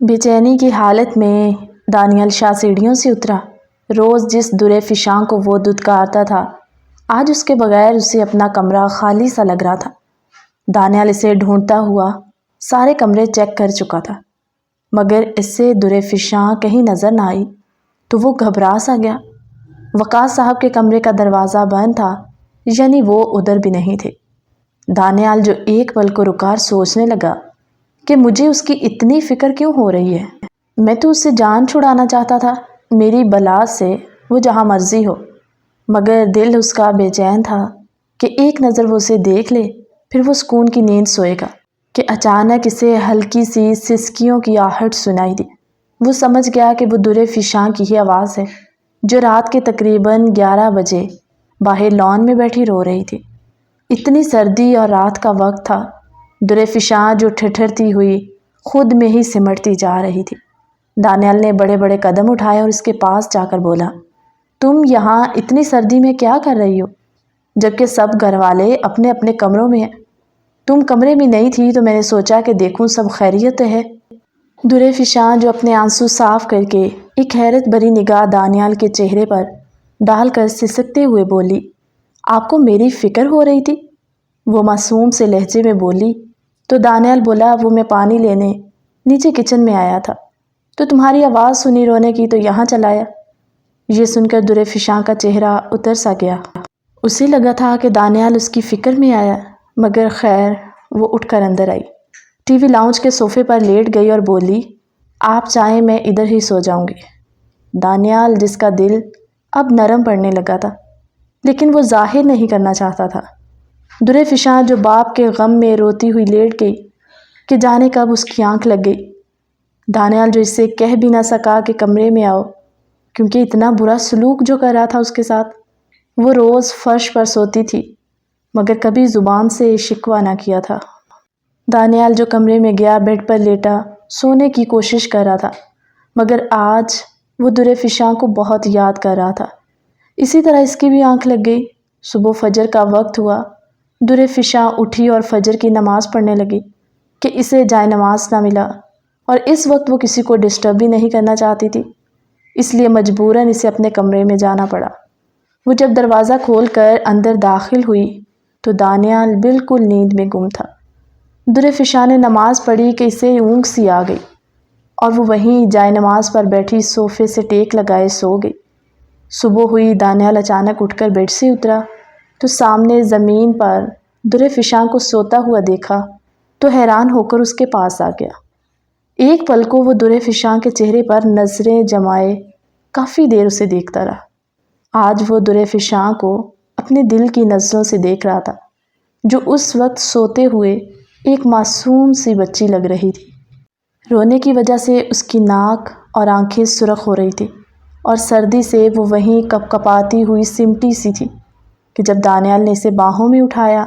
بے چینی کی حالت میں دانیال شاہ سیڑھیوں سے اترا۔ روز جس درِ فشاں کو وہ دھتکارتا تھا، آج اس کے بغیر اسے اپنا کمرہ خالی سا لگ رہا تھا۔ دانیال اسے ڈھونڈتا ہوا سارے کمرے چیک کر چکا تھا، مگر اس سے درِ فشاں کہیں نظر نہ آئی تو وہ گھبرا سا گیا۔ وقاص صاحب کے کمرے کا دروازہ بند تھا، یعنی وہ ادھر بھی نہیں تھے۔ دانیال جو ایک پل کو رکا سوچنے لگا کہ مجھے اس کی اتنی فکر کیوں ہو رہی ہے؟ میں تو اس سے جان چھڑانا چاہتا تھا، میری بلا سے وہ جہاں مرضی ہو، مگر دل اس کا بے چین تھا کہ ایک نظر وہ اسے دیکھ لے، پھر وہ سکون کی نیند سوئے گا کہ اچانک اسے ہلکی سی سسکیوں کی آہٹ سنائی دی۔ وہ سمجھ گیا کہ وہ درِ فشاں کی ہی آواز ہے، جو رات کے تقریباً 11 بجے باہر لان میں بیٹھی رو رہی تھی۔ اتنی سردی اور رات کا وقت تھا، درِ فشاں جو ٹھٹھرتی ہوئی خود میں ہی سمٹتی جا رہی تھی۔ دانیال نے بڑے بڑے قدم اٹھائے اور اس کے پاس جا کر بولا، تم یہاں اتنی سردی میں کیا کر رہی ہو، جبکہ سب گھر والے اپنے اپنے کمروں میں ہیں؟ تم کمرے میں نہیں تھی تو میں نے سوچا کہ دیکھوں سب خیریت ہے۔ درِ فشاں جو اپنے آنسو صاف کر کے ایک حیرت بھری نگاہ دانیال کے چہرے پر ڈال کر سسکتے ہوئے بولی، آپ کو میری فکر ہو رہی تھی؟ وہ معصوم سے لہجے میں بولی تو دانیال بولا، وہ میں پانی لینے نیچے کچن میں آیا تھا تو تمہاری آواز سنی رونے کی تو یہاں چلا آیا۔ یہ سن کر درِ فشاں کا چہرہ اتر سا گیا۔ اسے لگا تھا کہ دانیال اس کی فکر میں آیا، مگر خیر وہ اٹھ کر اندر آئی، ٹی وی لاؤنج کے صوفے پر لیٹ گئی اور بولی، آپ چاہیں میں ادھر ہی سو جاؤں گی۔ دانیال جس کا دل اب نرم پڑنے لگا تھا، لیکن وہ ظاہر نہیں کرنا چاہتا تھا۔ درِ فشاں جو باپ کے غم میں روتی ہوئی لیٹ گئی کہ جانے کب اس کی آنکھ لگ گئی۔ دانیال جو اس سے کہہ بھی نہ سکا کہ کمرے میں آؤ، کیونکہ اتنا برا سلوک جو کر رہا تھا اس کے ساتھ۔ وہ روز فرش پر سوتی تھی، مگر کبھی زبان سے شکوہ نہ کیا تھا۔ دانیال جو کمرے میں گیا، بیڈ پر لیٹا سونے کی کوشش کر رہا تھا، مگر آج وہ درِ فشاں کو بہت یاد کر رہا تھا۔ اسی طرح اس کی بھی آنکھ لگ گئی۔ صبح فجر کا وقت ہوا، درِ فشاں اٹھی اور فجر کی نماز پڑھنے لگی کہ اسے جائے نماز نہ ملا، اور اس وقت وہ کسی کو ڈسٹرب بھی نہیں کرنا چاہتی تھی، اس لیے مجبوراً اسے اپنے کمرے میں جانا پڑا۔ وہ جب دروازہ کھول کر اندر داخل ہوئی تو دانیال بالکل نیند میں گم تھا۔ درِ فشاں نے نماز پڑھی کہ اسے اونگ سی آ گئی اور وہ وہیں جائے نماز پر بیٹھی صوفے سے ٹیک لگائے سو گئی۔ صبح ہوئی، دانیال اچانک اٹھ کر بیڈ سے اترا تو سامنے زمین پر درِ فشاں کو سوتا ہوا دیکھا تو حیران ہو کر اس کے پاس آ گیا۔ ایک پل کو وہ درِ فشاں کے چہرے پر نظریں جمائے کافی دیر اسے دیکھتا رہا۔ آج وہ درِ فشاں کو اپنے دل کی نظروں سے دیکھ رہا تھا، جو اس وقت سوتے ہوئے ایک معصوم سی بچی لگ رہی تھی۔ رونے کی وجہ سے اس کی ناک اور آنکھیں سرخ ہو رہی تھی اور سردی سے وہ وہیں کپ کپاتی ہوئی سمٹی سی تھی کہ جب دانیال نے اسے باہوں میں اٹھایا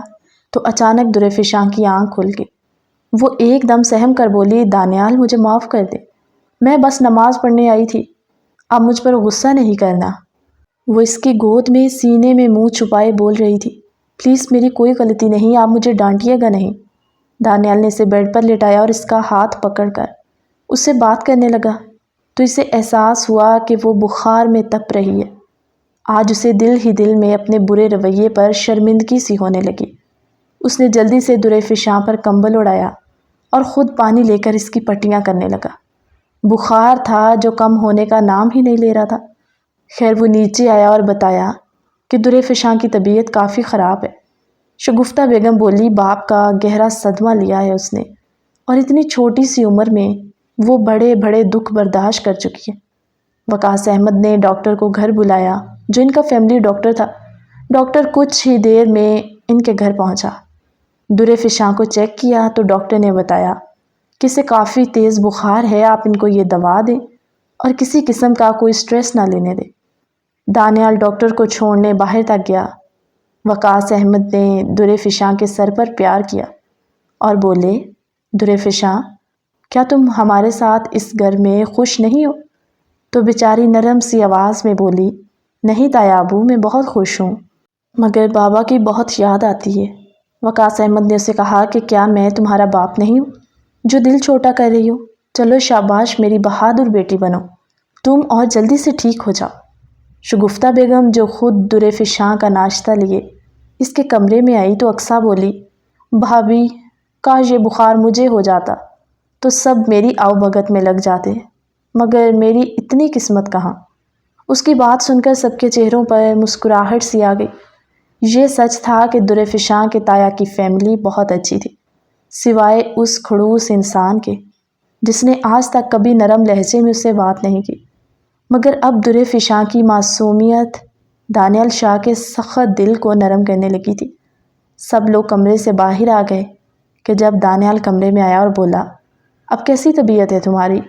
تو اچانک درِ فشاں کی آنکھ کھل گئی۔ وہ ایک دم سہم کر بولی، دانیال مجھے معاف کر دے، میں بس نماز پڑھنے آئی تھی، اب مجھ پر غصہ نہیں کرنا۔ وہ اس کی گود میں سینے میں منہ چھپائے بول رہی تھی، پلیز میری کوئی غلطی نہیں، آپ مجھے ڈانٹیے گا نہیں۔ دانیال نے اسے بیڈ پر لٹایا اور اس کا ہاتھ پکڑ کر اس سے بات کرنے لگا تو اسے احساس ہوا کہ وہ بخار میں تپ رہی ہے۔ آج اسے دل ہی دل میں اپنے برے رویے پر شرمندگی سی ہونے لگی۔ اس نے جلدی سے درِ فشاں پر کمبل اڑایا اور خود پانی لے کر اس کی پٹیاں کرنے لگا۔ بخار تھا جو کم ہونے کا نام ہی نہیں لے رہا تھا۔ خیر وہ نیچے آیا اور بتایا کہ درِ فشاں کی طبیعت کافی خراب ہے۔ شگفتہ بیگم بولی، باپ کا گہرا صدمہ لیا ہے اس نے، اور اتنی چھوٹی سی عمر میں وہ بڑے بڑے دکھ برداشت کر چکی ہے۔ وقاص احمد نے ڈاکٹر کو گھر بلایا، جو ان کا فیملی ڈاکٹر تھا۔ ڈاکٹر کچھ ہی دیر میں ان کے گھر پہنچا۔ درِ فشاں کو چیک کیا تو ڈاکٹر نے بتایا کہ اسے کافی تیز بخار ہے، آپ ان کو یہ دوا دیں اور کسی قسم کا کوئی سٹریس نہ لینے دیں۔ دانیال ڈاکٹر کو چھوڑنے باہر تک گیا۔ وقاص احمد نے درِ فشاں کے سر پر پیار کیا اور بولے، درِ فشاں، کیا تم ہمارے ساتھ اس گھر میں خوش نہیں ہو؟ تو بیچاری نرم سی آواز میں بولی، نہیں تایا ابو، میں بہت خوش ہوں، مگر بابا کی بہت یاد آتی ہے۔ وقاص احمد نے اسے کہا کہ کیا میں تمہارا باپ نہیں ہوں جو دل چھوٹا کر رہی ہوں؟ چلو شاباش میری بہادر بیٹی بنو تم اور جلدی سے ٹھیک ہو جاؤ۔ شگفتہ بیگم جو خود در فشاں کا ناشتہ لیے اس کے کمرے میں آئی تو اقصیٰ بولی، بھابھی کاش یہ بخار مجھے ہو جاتا تو سب میری آؤ بھگت میں لگ جاتے، مگر میری اتنی قسمت کہاں۔ اس کی بات سن کر سب کے چہروں پر مسکراہٹ سی آ گئی۔ یہ سچ تھا کہ در فشاں کے تایا کی فیملی بہت اچھی تھی، سوائے اس کھڑوس انسان کے جس نے آج تک کبھی نرم لہجے میں اس سے بات نہیں کی۔ مگر اب در فشاں کی معصومیت دانیال شاہ کے سخت دل کو نرم کرنے لگی تھی۔ سب لوگ کمرے سے باہر آ گئے کہ جب دانیال کمرے میں آیا اور بولا، اب کیسی طبیعت ہے تمہاری؟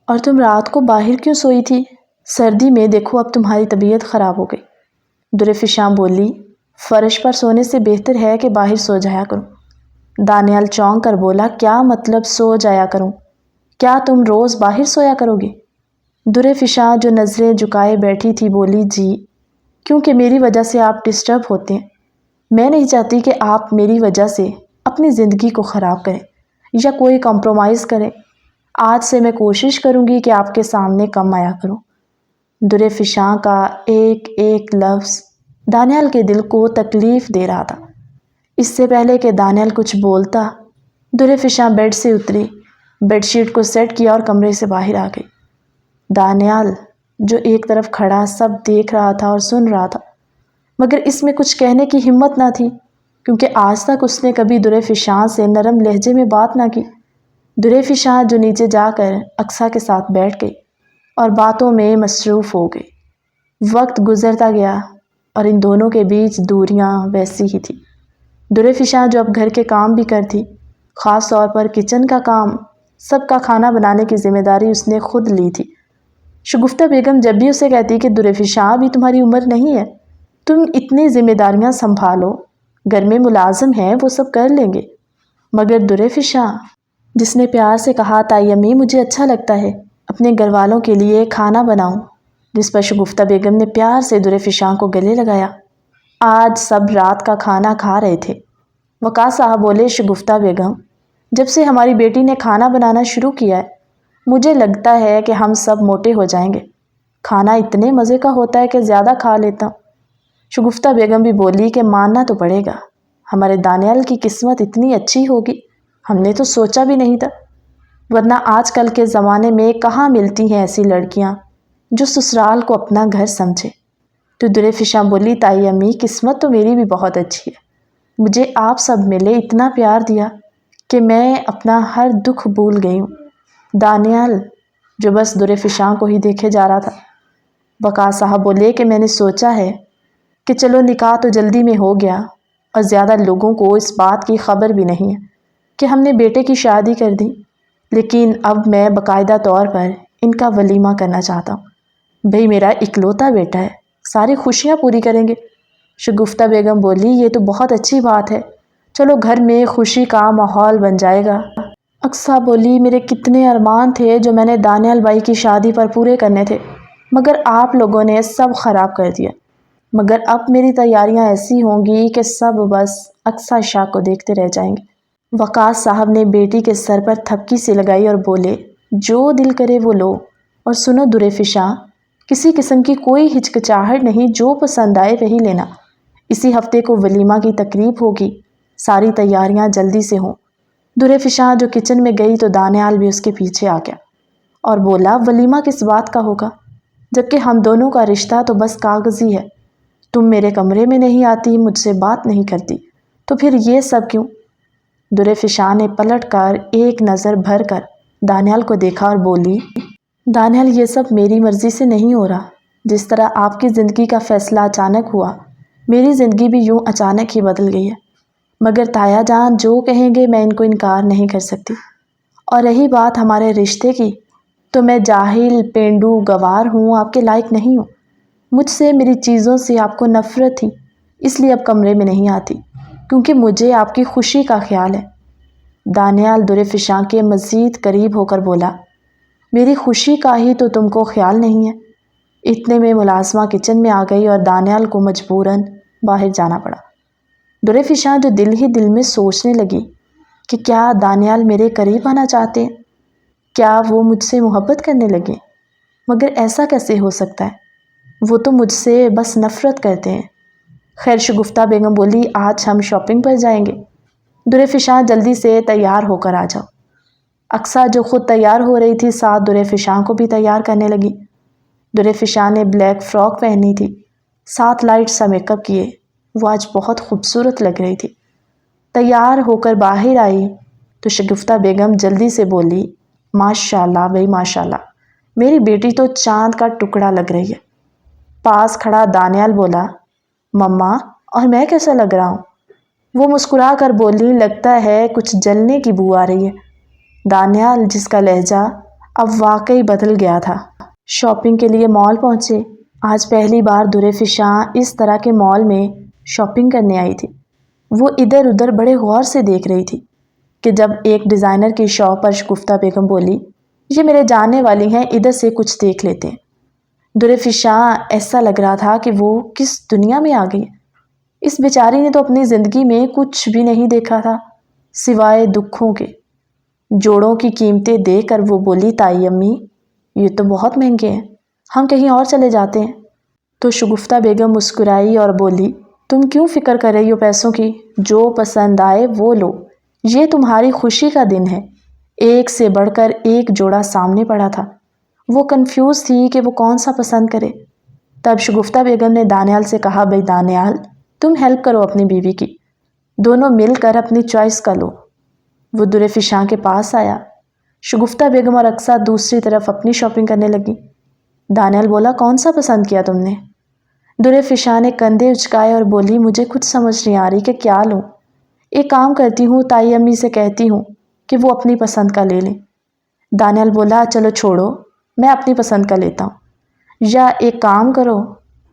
اور تم رات کو باہر کیوں سوئی تھی؟ سردی میں دیکھو اب تمہاری طبیعت خراب ہو گئی۔ در فشاں بولی، فرش پر سونے سے بہتر ہے کہ باہر سو جایا کروں۔ دانیال چونک کر بولا، کیا مطلب سو جایا کروں؟ کیا تم روز باہر سویا کرو گے؟ در فشاں جو نظریں جھکائے بیٹھی تھی بولی، جی، کیونکہ میری وجہ سے آپ ڈسٹرب ہوتے ہیں۔ میں نہیں چاہتی کہ آپ میری وجہ سے اپنی زندگی کو خراب کریں یا کوئی کمپرومائز کریں۔ آج سے میں کوشش کروں گی کہ آپ کے سامنے کم آیا کروں۔ در فشاں کا ایک ایک لفظ دانیال کے دل کو تکلیف دے رہا تھا۔ اس سے پہلے کہ دانیال کچھ بولتا، در فشاں بیڈ سے اتری، بیڈ شیٹ کو سیٹ کیا اور کمرے سے باہر آ گئی۔ دانیال جو ایک طرف کھڑا سب دیکھ رہا تھا اور سن رہا تھا، مگر اس میں کچھ کہنے کی ہمت نہ تھی، کیونکہ آج تک اس نے کبھی در فشاں سے نرم لہجے میں بات نہ کی۔ در فشاں جو نیچے جا کر اقصیٰ کے ساتھ بیٹھ گئی اور باتوں میں مصروف ہو گئی۔ وقت گزرتا گیا اور ان دونوں کے بیچ دوریاں ویسی ہی تھی۔ در فشاں جو اب گھر کے کام بھی کرتی، خاص طور پر کچن کا کام، سب کا کھانا بنانے کی ذمہ داری اس نے خود لی تھی۔ شگفتہ بیگم جب بھی اسے کہتی کہ در فشاں ابھی تمہاری عمر نہیں ہے، تم اتنی ذمہ داریاں سنبھالو، گھر میں ملازم ہیں وہ سب کر لیں گے، مگر در فشاں جس نے پیار سے کہا، تائی امی مجھے اچھا لگتا ہے اپنے گھر والوں کے لیے کھانا بناؤں، جس پر شگفتہ بیگم نے پیار سے در فشاں کو گلے لگایا۔ آج سب رات کا کھانا کھا رہے تھے۔ وقاص صاحب بولے، شگفتہ بیگم جب سے ہماری بیٹی نے کھانا بنانا شروع کیا ہے مجھے لگتا ہے کہ ہم سب موٹے ہو جائیں گے، کھانا اتنے مزے کا ہوتا ہے کہ زیادہ کھا لیتا ہوں۔ شگفتہ بیگم بھی بولی کہ ماننا تو پڑے گا، ہمارے دانیال کی قسمت اتنی اچھی ہوگی ہم نے تو سوچا بھی نہیں تھا، ورنہ آج کل کے زمانے میں کہاں ملتی ہیں ایسی لڑکیاں جو سسرال کو اپنا گھر سمجھے۔ تو در فشاں بولی، تائی امی قسمت تو میری بھی بہت اچھی ہے، مجھے آپ سب ملے، اتنا پیار دیا کہ میں اپنا ہر دکھ بھول گئی ہوں۔ دانیال جو بس در فشاں کو ہی دیکھے جا رہا تھا۔ وقاص صاحب بولے کہ میں نے سوچا ہے کہ چلو نکاح تو جلدی میں ہو گیا اور زیادہ لوگوں کو اس بات کی خبر بھی نہیں ہے کہ ہم نے بیٹے کی شادی کر دی، لیکن اب میں باقاعدہ طور پر ان کا ولیمہ کرنا چاہتا ہوں۔ بھئی میرا اکلوتا بیٹا ہے، ساری خوشیاں پوری کریں گے۔ شگفتہ بیگم بولی، یہ تو بہت اچھی بات ہے، چلو گھر میں خوشی کا ماحول بن جائے گا۔ اقصیٰ بولی، میرے کتنے ارمان تھے جو میں نے دانیال بھائی کی شادی پر پورے کرنے تھے، مگر آپ لوگوں نے سب خراب کر دیا۔ مگر اب میری تیاریاں ایسی ہوں گی کہ سب بس اقصیٰ شاہ کو دیکھتے رہ جائیں گے۔ وقاص صاحب نے بیٹی کے سر پر تھپکی سے لگائی اور بولے، جو دل کرے وہ لو، اور سنو در فشاں، کسی قسم کی کوئی ہچکچاہٹ نہیں، جو پسند آئے وہی لینا۔ اسی ہفتے کو ولیمہ کی تقریب ہوگی، ساری تیاریاں جلدی سے ہوں۔ در فشاں جو کچن میں گئی تو دانیال بھی اس کے پیچھے آ گیا اور بولا، ولیمہ کس بات کا ہوگا، جبکہ ہم دونوں کا رشتہ تو بس کاغذی ہے، تم میرے کمرے میں نہیں آتی، مجھ سے بات نہیں کرتی، تو پھر یہ سب کیوں؟ در فشاں نے پلٹ کر ایک نظر بھر کر دانیال کو دیکھا اور بولی، دانیال یہ سب میری مرضی سے نہیں ہو رہا، جس طرح آپ کی زندگی کا فیصلہ اچانک ہوا میری زندگی بھی یوں اچانک ہی بدل گئی ہے، مگر تایا جان جو کہیں گے میں ان کو انکار نہیں کر سکتی۔ اور رہی بات ہمارے رشتے کی، تو میں جاہل پینڈو گوار ہوں، آپ کے لائق نہیں ہوں، مجھ سے میری چیزوں سے آپ کو نفرت تھی، اس لیے اب کمرے میں نہیں آتی، کیونکہ مجھے آپ کی خوشی کا خیال ہے۔ دانیال در فشاں کے مزید قریب ہو کر بولا، میری خوشی کا ہی تو تم کو خیال نہیں ہے۔ اتنے میں ملازمہ کچن میں آ گئی اور دانیال کو مجبوراً باہر جانا پڑا۔ در فشاں جو دل ہی دل میں سوچنے لگی کہ کیا دانیال میرے قریب آنا چاہتے ہیں، کیا وہ مجھ سے محبت کرنے لگے؟ مگر ایسا کیسے ہو سکتا ہے؟ وہ تو مجھ سے بس نفرت کرتے ہیں۔ خیر شگفتہ بیگم بولی، آج ہم شاپنگ پر جائیں گے۔ در فشاں جلدی سے تیار ہو کر آ جاؤ۔ اقصیٰ جو خود تیار ہو رہی تھی ساتھ در فشاں کو بھی تیار کرنے لگی۔ در فشاں نے بلیک فراک پہنی تھی، ساتھ لائٹ سا میک اپ کیے، وہ آج بہت خوبصورت لگ رہی تھی۔ تیار ہو کر باہر آئی تو شگفتہ بیگم جلدی سے بولی، ماشاء اللہ بھائی ماشاء اللہ، میری بیٹی تو چاند کا ٹکڑا لگ رہی ہے۔ پاس کھڑا دانیال بولا، مما اور میں کیسا لگ رہا ہوں؟ وہ مسکرا کر بولی، لگتا ہے کچھ جلنے کی بو آ رہی ہے۔ دانیال جس کا لہجہ اب واقعی بدل گیا تھا۔ شاپنگ کے لیے مال پہنچے۔ آج پہلی بار در فشاں اس طرح کے مال میں شاپنگ کرنے آئی تھی۔ وہ ادھر ادھر بڑے غور سے دیکھ رہی تھی کہ جب ایک ڈیزائنر کی شاپ پر شگفتہ بیگم بولی، یہ میرے جاننے والی ہیں، ادھر سے کچھ دیکھ لیتے ہیں۔ در فشاں ایسا لگ رہا تھا کہ وہ کس دنیا میں آ گئی۔ اس بیچاری نے تو اپنی زندگی میں کچھ بھی نہیں دیکھا تھا سوائے دکھوں کے۔ جوڑوں کی قیمتیں دیکھ کر وہ بولی، تائی امی یہ تو بہت مہنگے ہیں، ہم کہیں اور چلے جاتے ہیں۔ تو شگفتہ بیگم مسکرائی اور بولی، تم کیوں فکر کر رہی ہو پیسوں کی؟ جو پسند آئے وہ لو، یہ تمہاری خوشی کا دن ہے۔ ایک سے بڑھ کر ایک جوڑا سامنے پڑا تھا۔ وہ کنفیوز تھی کہ وہ کون سا پسند کرے۔ تب شگفتہ بیگم نے دانیال سے کہا، بھائی دانیال تم ہیلپ کرو اپنی بیوی کی، دونوں مل کر اپنی چوائس کا لو۔ وہ در فشاں کے پاس آیا۔ شگفتہ بیگم اور اقصیٰ دوسری طرف اپنی شاپنگ کرنے لگی۔ دانیال بولا، کون سا پسند کیا تم نے؟ در فشاں نے کندھے اچکائے اور بولی، مجھے کچھ سمجھ نہیں آ رہی کہ کیا لوں۔ ایک کام کرتی ہوں، تائی امی سے کہتی ہوں کہ وہ اپنی پسند کا لے لیں۔ دانیال بولا، چلو چھوڑو، میں اپنی پسند کا لیتا ہوں۔ یا ایک کام کرو،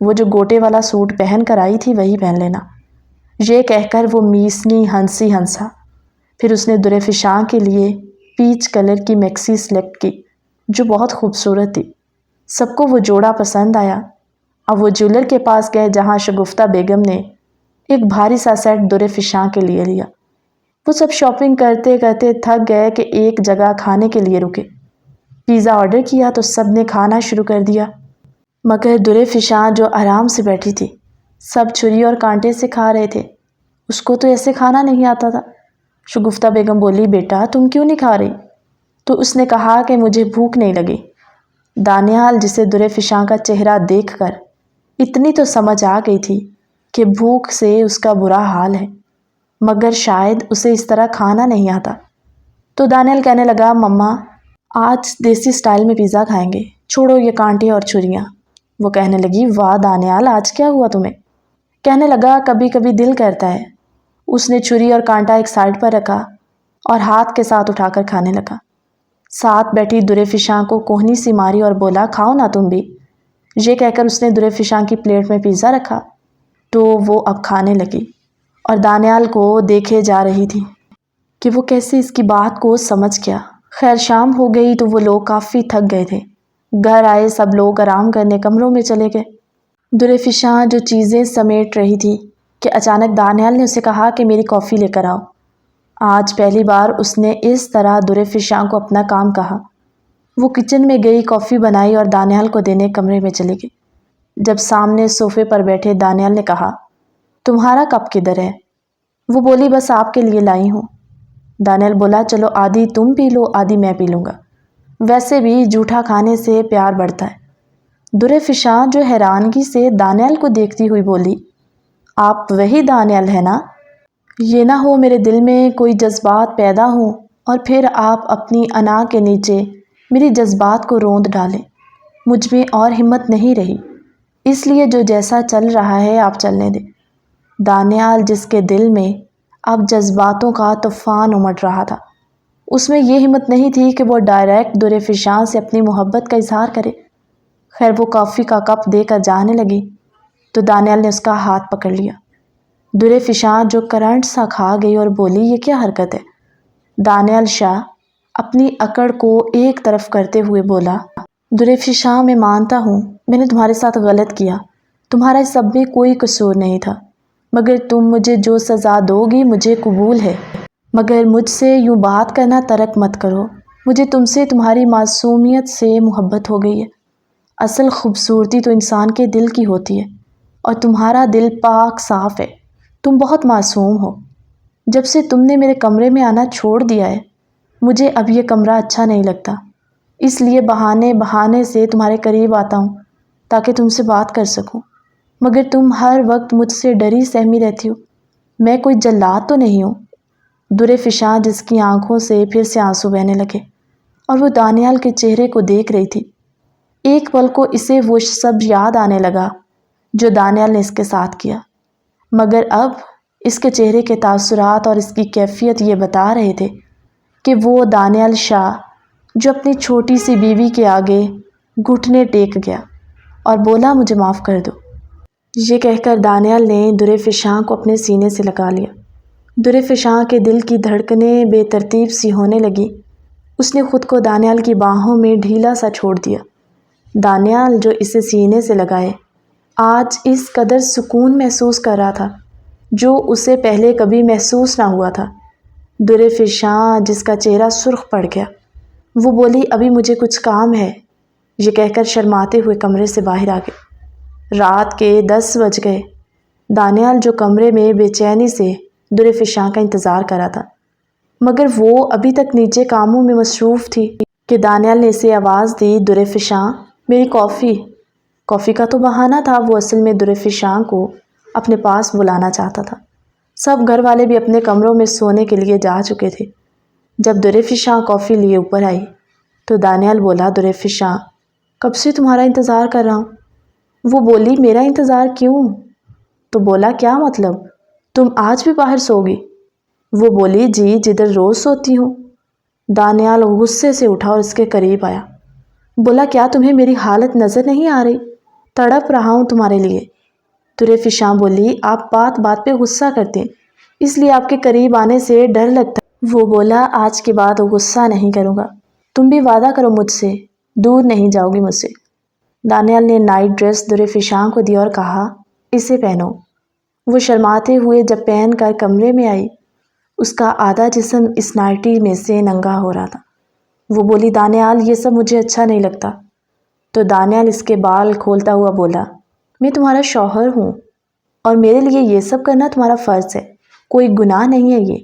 وہ جو گوٹے والا سوٹ پہن کر آئی تھی وہی پہن لینا۔ یہ کہہ کر وہ میسنی ہنسی ہنسا۔ پھر اس نے در فشاں کے لیے پیچ کلر کی میکسی سلیکٹ کی جو بہت خوبصورت تھی۔ سب کو وہ جوڑا پسند آیا۔ اب وہ جولر کے پاس گئے جہاں شگفتہ بیگم نے ایک بھاری سا سیٹ در فشاں کے لیے لیا۔ وہ سب شاپنگ کرتے کرتے تھک گئے کہ ایک جگہ کھانے کے لیے رکے۔ پیزا آرڈر کیا تو سب نے کھانا شروع کر دیا، مگر در فشاں جو آرام سے بیٹھی تھی، سب چھری اور کانٹے سے کھا رہے تھے، اس کو تو ایسے کھانا نہیں آتا تھا۔ شگفتہ بیگم بولی، بیٹا تم کیوں نہیں کھا رہی؟ تو اس نے کہا کہ مجھے بھوک نہیں لگی۔ دانیال جسے در فشاں کا چہرہ دیکھ کر اتنی تو سمجھ آ گئی تھی کہ بھوک سے اس کا برا حال ہے، مگر شاید اسے اس طرح کھانا نہیں آتا۔ تو دانیال کہنے لگا، مما آج دیسی سٹائل میں پیزا کھائیں گے، چھوڑو یہ کانٹے اور چھریاں۔ وہ کہنے لگی، واہ دانیال آج کیا ہوا تمہیں؟ کہنے لگا، کبھی کبھی دل کرتا ہے۔ اس نے چھری اور کانٹا ایک سائڈ پر رکھا اور ہاتھ کے ساتھ اٹھا کر کھانے لگا۔ ساتھ بیٹھی در فشاں کو کوہنی سی ماری اور بولا، کھاؤ نا تم بھی۔ یہ کہہ کر اس نے در فشاں کی پلیٹ میں پیزا رکھا تو وہ اب کھانے لگی اور دانیال کو دیکھے جا رہی تھی کہ وہ کیسے اس کی بات کو سمجھ گیا۔ خیر شام ہو گئی تو وہ لوگ کافی تھک گئے تھے۔ گھر آئے سب لوگ آرام کرنے کمروں میں چلے گئے۔ در فشاں جو چیزیں سمیٹ رہی تھی کہ اچانک دانیال نے اسے کہا کہ میری کافی لے کر آؤ۔ آج پہلی بار اس نے اس طرح در فشاں کو اپنا کام کہا۔ وہ کچن میں گئی، کافی بنائی اور دانیال کو دینے کمرے میں چلی گئی۔ جب سامنے صوفے پر بیٹھے دانیال نے کہا، تمہارا کپ کدھر ہے؟ وہ بولی، بس آپ کے لیے لائی ہوں۔ دانیال بولا، چلو آدھی تم پی لو آدھی میں پی لوں گا، ویسے بھی جھوٹا کھانے سے پیار بڑھتا ہے۔ در فشاں جو حیرانگی سے دانیال کو دیکھتی ہوئی بولی، آپ وہی دانیال ہے نا؟ یہ نہ ہو میرے دل میں کوئی جذبات پیدا ہوں اور پھر آپ اپنی انا کے نیچے میری جذبات کو روند ڈالیں۔ مجھ میں اور ہمت نہیں رہی، اس لیے جو جیسا چل رہا ہے آپ چلنے دیں۔ دانیال جس کے دل میں اب جذباتوں کا طوفان امڑ رہا تھا، اس میں یہ ہمت نہیں تھی کہ وہ ڈائریکٹ در فشاں سے اپنی محبت کا اظہار کرے۔ خیر وہ کافی کا کپ دے کر جانے لگی تو دانیال نے اس کا ہاتھ پکڑ لیا۔ در فشاں جو کرنٹ سا کھا گئی اور بولی، یہ کیا حرکت ہے؟ دانیال شاہ اپنی اکڑ کو ایک طرف کرتے ہوئے بولا، در فشاں میں مانتا ہوں میں نے تمہارے ساتھ غلط کیا، تمہارا اس سب میں کوئی قصور نہیں تھا، مگر تم مجھے جو سزا دو گی مجھے قبول ہے، مگر مجھ سے یوں بات کرنا ترک مت کرو۔ مجھے تم سے تمہاری معصومیت سے محبت ہو گئی ہے۔ اصل خوبصورتی تو انسان کے دل کی ہوتی ہے، اور تمہارا دل پاک صاف ہے، تم بہت معصوم ہو۔ جب سے تم نے میرے کمرے میں آنا چھوڑ دیا ہے، مجھے اب یہ کمرہ اچھا نہیں لگتا، اس لیے بہانے سے تمہارے قریب آتا ہوں تاکہ تم سے بات کر سکوں، مگر تم ہر وقت مجھ سے ڈری سہمی رہتی ہو۔ میں کوئی جلاد تو نہیں ہوں؟ در فشاں جس کی آنکھوں سے پھر سے آنسو بہنے لگے، اور وہ دانیال کے چہرے کو دیکھ رہی تھی۔ ایک پل کو اسے وہ سب یاد آنے لگا جو دانیال نے اس کے ساتھ کیا، مگر اب اس کے چہرے کے تاثرات اور اس کی کیفیت یہ بتا رہے تھے کہ وہ دانیال شاہ جو اپنی چھوٹی سی بیوی کے آگے گھٹنے ٹیک گیا اور بولا مجھے معاف کر دو۔ یہ کہہ کر دانیال نے در فشاں کو اپنے سینے سے لگا لیا۔ در فشاں کے دل کی دھڑکنیں بے ترتیب سی ہونے لگی۔ اس نے خود کو دانیال کی باہوں میں ڈھیلا سا چھوڑ دیا۔ دانیال جو اسے سینے سے لگائے آج اس قدر سکون محسوس کر رہا تھا جو اسے پہلے کبھی محسوس نہ ہوا تھا۔ در فشاں جس کا چہرہ سرخ پڑ گیا، وہ بولی ابھی مجھے کچھ کام ہے، یہ کہہ کر شرماتے ہوئے کمرے سے باہر آ گئے۔ رات کے 10 بج گئے۔ دانیال جو کمرے میں بے چینی سے در فشاں کا انتظار کر رہا تھا، مگر وہ ابھی تک نیچے کاموں میں مصروف تھی کہ دانیال نے اسے آواز دی، در فشاں میری کافی کا تو بہانہ تھا، وہ اصل میں در فشاں کو اپنے پاس بلانا چاہتا تھا۔ سب گھر والے بھی اپنے کمروں میں سونے کے لیے جا چکے تھے۔ جب در فشاں کافی لیے اوپر آئی تو دانیال بولا در فشاں کب سے تمہارا انتظار کر رہا ہوں۔ وہ بولی میرا انتظار کیوں؟ تو بولا کیا مطلب، تم آج بھی باہر سوگی؟ وہ بولی جی جدھر روز سوتی ہوں۔ دانیال غصے سے اٹھا اور اس کے قریب آیا، بولا کیا تمہیں میری حالت نظر نہیں آ رہی؟ تڑپ رہا ہوں تمہارے لیے۔ در فشاں بولی آپ بات بات پہ غصہ کرتے ہیں، اس لیے آپ کے قریب آنے سے ڈر لگتا ہے۔ وہ بولا آج کے بعد غصہ نہیں کروں گا، تم بھی وعدہ کرو مجھ سے دور نہیں جاؤ گی مجھ سے۔ دانیال نے نائٹ ڈریس در فشاں کو دی اور کہا اسے پہنو۔ وہ شرماتے ہوئے جب پہن کر کمرے میں آئی، اس کا آدھا جسم اس نائٹی میں سے ننگا ہو رہا تھا۔ وہ بولی دانیال یہ سب مجھے اچھا نہیں لگتا۔ تو دانیال اس کے بال کھولتا ہوا بولا میں تمہارا شوہر ہوں اور میرے لیے یہ سب کرنا تمہارا فرض ہے، کوئی گناہ نہیں ہے یہ۔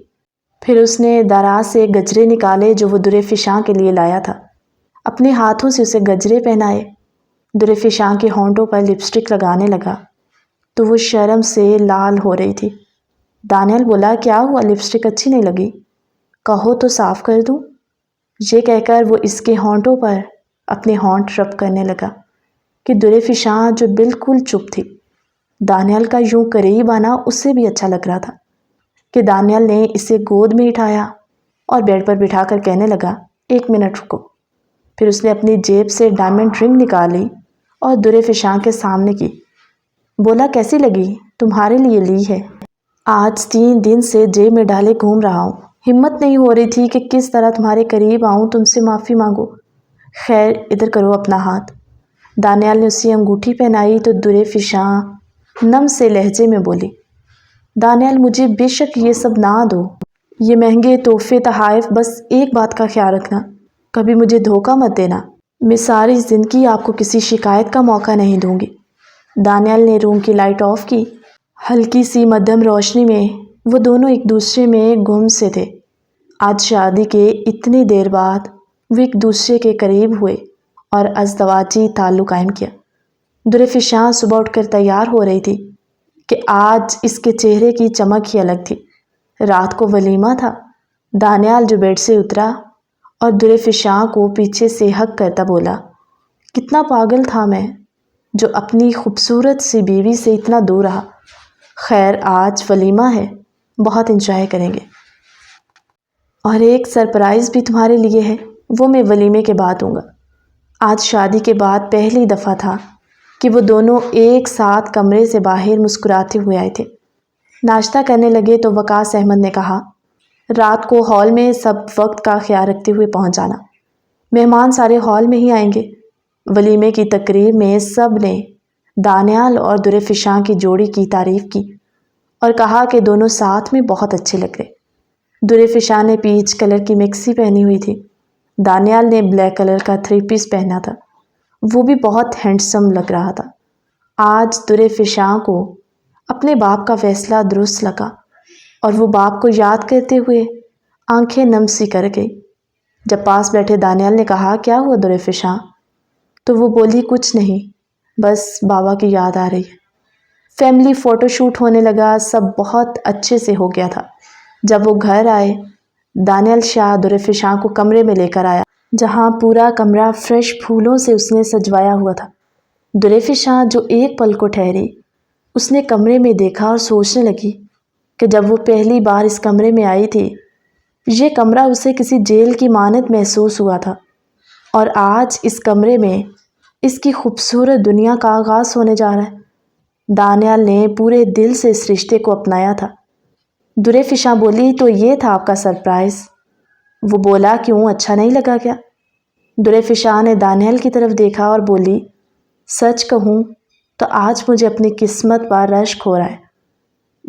پھر اس نے دراز سے گجرے نکالے جو وہ در فشاں کے لیے لایا تھا، اپنے ہاتھوں سے اسے گجرے پہنائے۔ در فشاں کے ہونٹوں پر لپسٹک لگانے لگا تو وہ شرم سے لال ہو رہی تھی۔ دانیال بولا کیا ہوا، لپسٹک اچھی نہیں لگی؟ کہو تو صاف کر دوں۔ یہ کہہ کر وہ اس کے ہونٹوں پر اپنے ہونٹ رب کرنے لگا کہ در فشاں جو بالکل چپ تھی، دانیال کا یوں قریب آنا اسے بھی اچھا لگ رہا تھا کہ دانیال نے اسے گود میں اٹھایا اور بیڈ پر بٹھا کر کہنے لگا 1 منٹ رکو۔ پھر اس نے اپنی جیب سے ڈائمنڈ رنگ نکالی اور در فشاں کے سامنے کی، بولا کیسی لگی، تمہارے لیے لی ہے، آج 3 دن سے جیب میں ڈالے گھوم رہا ہوں، ہمت نہیں ہو رہی تھی کہ کس طرح تمہارے قریب آؤں، تم سے معافی مانگو، خیر ادھر کرو اپنا ہاتھ۔ دانیال نے اسی انگوٹھی پہنائی تو در فشاں نم سے لہجے میں بولی دانیال مجھے بے شک یہ سب نہ دو، یہ مہنگے تحفے تحائف، بس ایک بات کا خیال رکھنا کبھی مجھے دھوکہ مت دینا، میں ساری زندگی آپ کو کسی شکایت کا موقع نہیں دوں گی۔ دانیال نے روم کی لائٹ آف کی۔ ہلکی سی مدھم روشنی میں وہ دونوں ایک دوسرے میں گم سے تھے۔ آج شادی کے اتنی دیر بعد وہ ایک دوسرے کے قریب ہوئے اور ازدواجی تعلق قائم کیا۔ در فشاں صبح اٹھ کر تیار ہو رہی تھی کہ آج اس کے چہرے کی چمک ہی الگ تھی۔ رات کو ولیمہ تھا۔ دانیال جو بیڈ سے اترا اور در فشاں کو پیچھے سے ہگ کرتا بولا کتنا پاگل تھا میں جو اپنی خوبصورت سی بیوی سے اتنا دور رہا، خیر آج ولیمہ ہے، بہت انجوائے کریں گے، اور ایک سرپرائز بھی تمہارے لیے ہے، وہ میں ولیمے کے بعد دوں گا۔ آج شادی کے بعد پہلی دفعہ تھا کہ وہ دونوں ایک ساتھ کمرے سے باہر مسکراتے ہوئے آئے تھے۔ ناشتہ کرنے لگے تو وقاص احمد نے کہا رات کو ہال میں سب وقت کا خیال رکھتے ہوئے پہنچ جانا، مہمان سارے ہال میں ہی آئیں گے۔ ولیمے کی تقریب میں سب نے دانیال اور در فشاں کی جوڑی کی تعریف کی اور کہا کہ دونوں ساتھ میں بہت اچھے لگ رہے۔ در فشاں نے پیچ کلر کی میکسی پہنی ہوئی تھی دانیال نے بلیک کلر کا 3 پیس پہنا تھا، وہ بھی بہت ہینڈسم لگ رہا تھا۔ آج درِ فشاں کو اپنے باپ کا فیصلہ درست لگا اور وہ باپ کو یاد کرتے ہوئے آنکھیں نم سی کر گئی۔ جب پاس بیٹھے دانیال نے کہا، کیا ہوا درِ فشاں؟ تو وہ بولی، کچھ نہیں، بس بابا کی یاد آ رہی ہے۔ فیملی فوٹو شوٹ ہونے لگا، سب بہت اچھے سے ہو گیا تھا۔ جب وہ گھر آئے، دانیال شاہ درِ فشاں کو کمرے میں لے کر آیا، جہاں پورا کمرہ فریش پھولوں سے اس نے سجوایا ہوا تھا۔ درِ فشاں جو ایک پل کو ٹھہری، اس نے کمرے میں دیکھا اور سوچنے لگی کہ جب وہ پہلی بار اس کمرے میں آئی تھی، یہ کمرہ اسے کسی جیل کی مانند محسوس ہوا تھا، اور آج اس کمرے میں اس کی خوبصورت دنیا کا آغاز ہونے جا رہا ہے۔ دانیال نے پورے دل سے اس رشتے کو اپنایا تھا۔ درِ فشاں بولی، تو یہ تھا آپ کا سرپرائز؟ وہ بولا، کیوں، اچھا نہیں لگا کیا؟ درِ فشاں نے دانیال کی طرف دیکھا اور بولی، سچ کہوں تو آج مجھے اپنی قسمت پر رشک ہو رہا ہے۔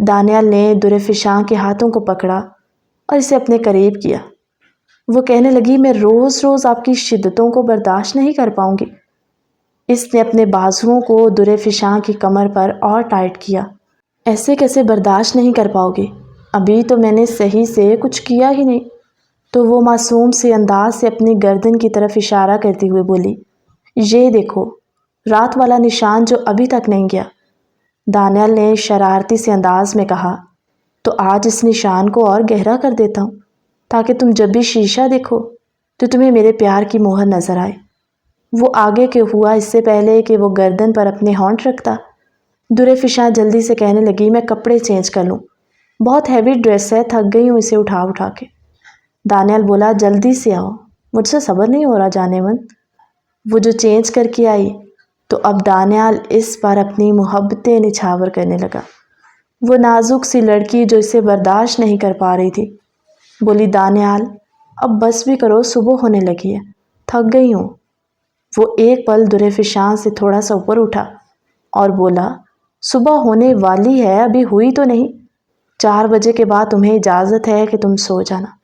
دانیال نے درِ فشاں کے ہاتھوں کو پکڑا اور اسے اپنے قریب کیا۔ وہ کہنے لگی، میں روز روز آپ کی شدتوں کو برداشت نہیں کر پاؤں گی۔ اس نے اپنے بازوؤں کو درِ فشاں کی کمر پر اور ٹائٹ کیا۔ ایسے کیسے برداشت نہیں کر پاؤ گی؟ ابھی تو میں نے صحیح سے کچھ کیا ہی نہیں۔ تو وہ معصوم سے انداز سے اپنی گردن کی طرف اشارہ کرتے ہوئے بولی، یہ دیکھو، رات والا نشان جو ابھی تک نہیں گیا۔ دانیال نے شرارتی سے انداز میں کہا، تو آج اس نشان کو اور گہرا کر دیتا ہوں، تاکہ تم جب بھی شیشہ دیکھو تو تمہیں میرے پیار کی مہر نظر آئے۔ وہ آگے کے ہوا اس سے پہلے کہ وہ گردن پر اپنے ہونٹ رکھتا۔ درِ فشاں جلدی سے کہنے لگی، میں کپڑے چینج کر لوں، بہت ہیوی ڈریس ہے، تھک گئی ہوں اسے اٹھا اٹھا کے۔ دانیال بولا، جلدی سے آؤ، مجھ سے صبر نہیں ہو رہا جانے من۔ وہ جو چینج کر کے آئی تو اب دانیال اس پر اپنی محبتیں نچھاور کرنے لگا۔ وہ نازک سی لڑکی جو اسے برداشت نہیں کر پا رہی تھی، بولی، دانیال اب بس بھی کرو، صبح ہونے لگی ہے، تھک گئی ہوں۔ وہ ایک پل درِ فشاں سے تھوڑا سا اوپر اٹھا اور بولا، صبح ہونے والی ہے، ابھی ہوئی تو نہیں، 4 بجے کے بعد تمہیں اجازت ہے کہ تم سو جانا۔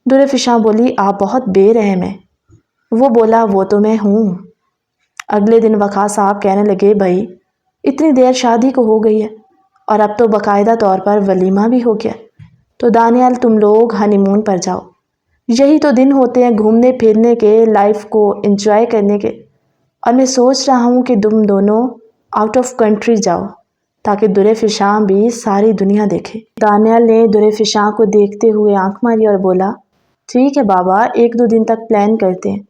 درِ فشاں بولی، آپ بہت بے رحم ہیں۔ وہ بولا، وہ تو میں ہوں۔ اگلے دن وقار صاحب کہنے لگے، بھائی اتنی دیر شادی کو ہو گئی ہے اور اب تو باقاعدہ طور پر ولیمہ بھی ہو گیا، تو دانیال تم لوگ ہنی مون پر جاؤ۔ یہی تو دن ہوتے ہیں گھومنے پھرنے کے، لائف کو انجوائے کرنے کے، اور میں سوچ رہا ہوں کہ تم دونوں آؤٹ آف کنٹری جاؤ تاکہ درِ فشاں بھی ساری دنیا دیکھے۔ دانیال نے درِ فشاں کو دیکھتے ہوئے آنکھ ماری اور بولا، ٹھیک ہے بابا، 1-2 دن تک پلان کرتے ہیں۔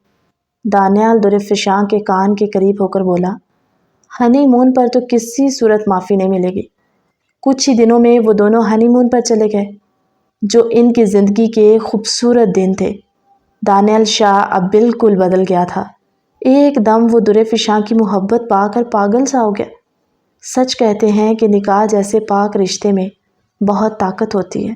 دانیال درِ فشاں کے کان کے قریب ہو کر بولا، ہنی مون پر تو کسی صورت معافی نہیں ملے گی۔ کچھ ہی دنوں میں وہ دونوں ہنی مون پر چلے گئے، جو ان کی زندگی کے خوبصورت دن تھے۔ دانیال شاہ اب بالکل بدل گیا تھا۔ ایک دم وہ درِ فشاں کی محبت پا کر پاگل سا ہو گیا۔ سچ کہتے ہیں کہ نکاح جیسے پاک رشتے میں بہت طاقت ہوتی ہے۔